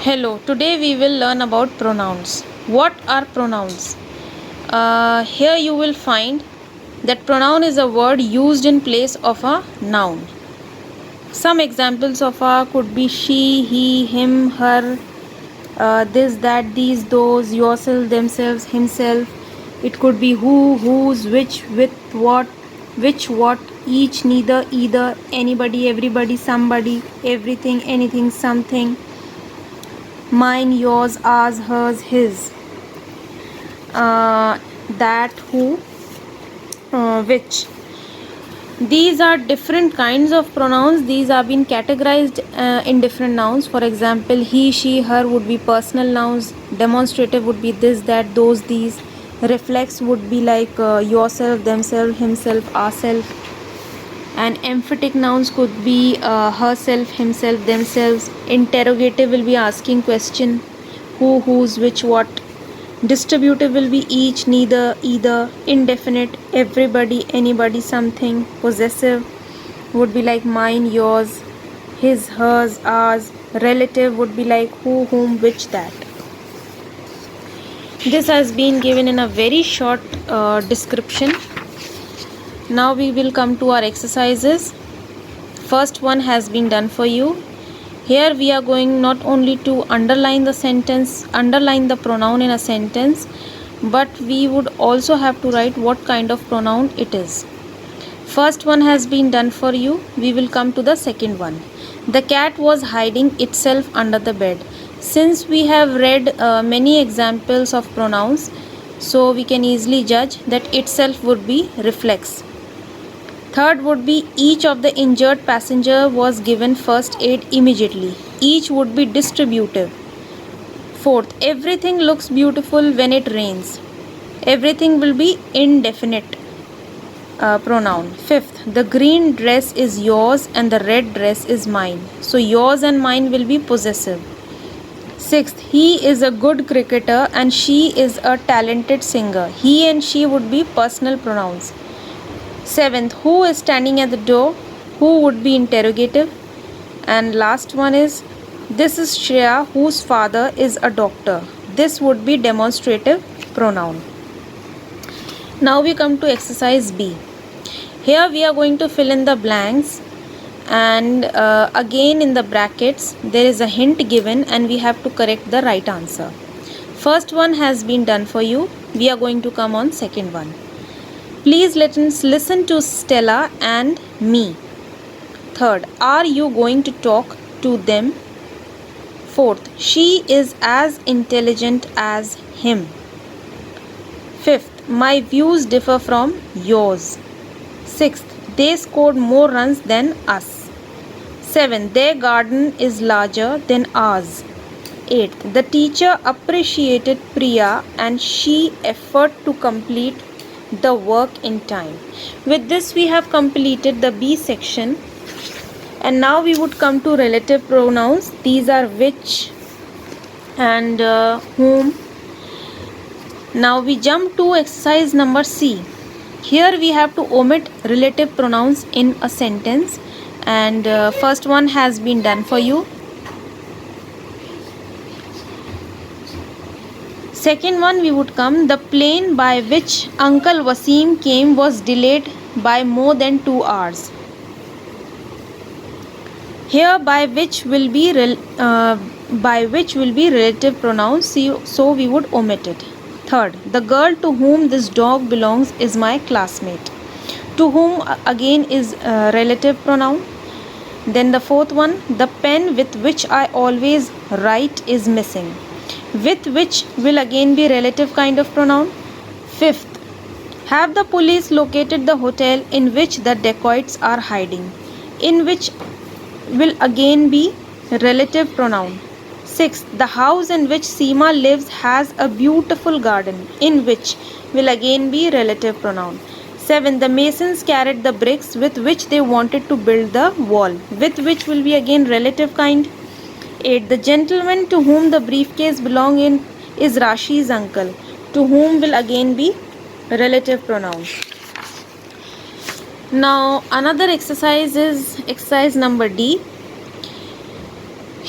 Hello, today we will learn about pronouns. What are pronouns? Here you will find that pronoun is a word used in place of a noun. Some examples of could be she, he, him, her, this, that, these, those, yourself, themselves, himself. It could be who, whose, which, with, what, which, what, each, neither, either, anybody, everybody, somebody, everything, anything, something. Mine, yours, ours, hers, his. That, who, which. These are different kinds of pronouns. These are been categorized in different nouns. For example, he, she, her would be personal nouns. Demonstrative would be this, that, those, these. Reflex would be like yourself, themselves, himself, ourself. And emphatic nouns could be herself, himself, themselves. Interrogative will be asking question, who, whose, which, what. Distributive will be each, neither, either. Indefinite, everybody, anybody, something. Possessive would be like mine, yours, his, hers, ours. Relative would be like who, whom, which, that. This has been given in a very short description. Now we will come to our exercises. First one has been done for you. Here we are going not only to underline the sentence, underline the pronoun in a sentence, but we would also have to write what kind of pronoun it is. First one has been done for you. We will come to the second one. The cat was hiding itself under the bed. Since we have read many examples of pronouns, so we can easily judge that itself would be reflex. Third would be each of the injured passenger was given first aid immediately. Each would be distributive. Fourth, everything looks beautiful when it rains. Everything will be indefinite pronoun. Fifth, the green dress is yours and the red dress is mine. So yours and mine will be possessive. Sixth, he is a good cricketer and she is a talented singer. He and she would be personal pronouns. Seventh, who is standing at the door? Who would be interrogative. And last one is, this is Shreya whose father is a doctor. This would be demonstrative pronoun. Now we come to exercise B. Here we are going to fill in the blanks, and again in the brackets there is a hint given and we have to correct the right answer. First one has been done for you. We are going to come on second one. Please listen to Stella and me. Third, are you going to talk to them? Fourth, she is as intelligent as him. Fifth, my views differ from yours. Sixth, they scored more runs than us. Seventh, their garden is larger than ours. Eighth, the teacher appreciated Priya and she effort to complete the work in time. With this we have completed the B section, and now we would come to relative pronouns. These are which and whom. Now we jump to exercise number C. Here we have to omit relative pronouns in a sentence, and first one has been done for you. Second one we would come, the plane by which Uncle Wasim came was delayed by more than 2 hours. Here by which will be relative pronouns, so we would omit it. Third, the girl to whom this dog belongs is my classmate. To whom again is relative pronoun. Then the fourth one, the pen with which I always write is missing. With which will again be relative kind of pronoun. Fifth, have the police located the hotel in which the dacoits are hiding. In which will again be relative pronoun. Sixth, the house in which Seema lives has a beautiful garden. In which will again be relative pronoun. Seventh, the masons carried the bricks with which they wanted to build the wall. With which will be again relative kind. 8. The gentleman to whom the briefcase belongs is Rashi's uncle. To whom will again be relative pronoun. Now another exercise is exercise number D.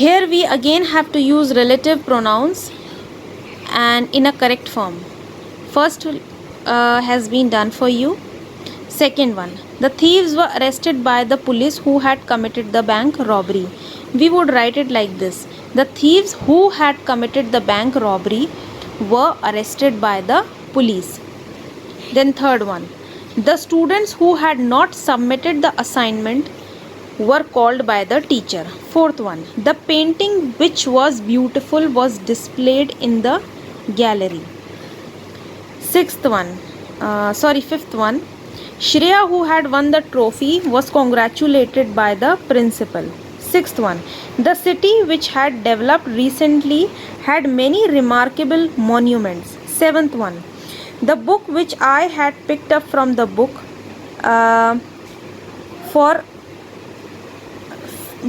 Here we again have to use relative pronouns and in a correct form. First has been done for you. Second one, the thieves were arrested by the police who had committed the bank robbery. We would write it like this: the thieves who had committed the bank robbery were arrested by the police. Then third one, the students who had not submitted the assignment were called by the teacher. Fourth one, the painting which was beautiful was displayed in the gallery. Fifth one, Shreya, who had won the trophy, was congratulated by the principal. Sixth one, the city which had developed recently had many remarkable monuments. Seventh one, the book which I had picked up from the book for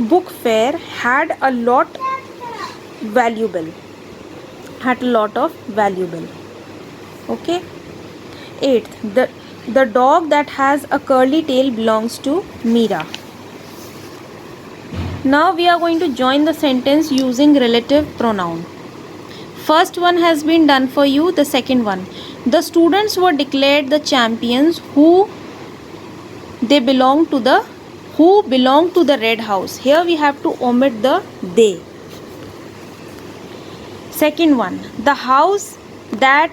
book fair had a lot of valuable. Okay. Eighth, the dog that has a curly tail belongs to Meera. Now we are going to join the sentence using relative pronoun. First one has been done for you. The second one, the students were declared the champions who belong to the red house. Here we have to omit the they. Second one, the house that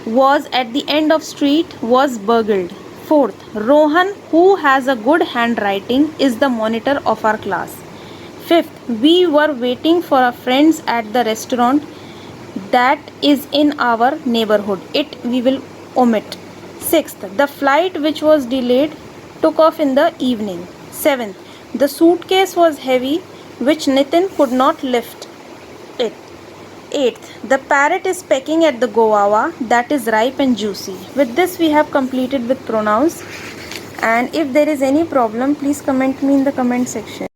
was at the end of street was burgled. Fourth, Rohan, who has a good handwriting, is the monitor of our class. Fifth, we were waiting for our friends at the restaurant that is in our neighborhood. It we will omit. Sixth, the flight which was delayed took off in the evening. Seventh, the suitcase was heavy which Nitin could not lift it. Eighth, the parrot is pecking at the guava that is ripe and juicy. With this we have completed with pronouns, and if there is any problem, please comment me in the comment section.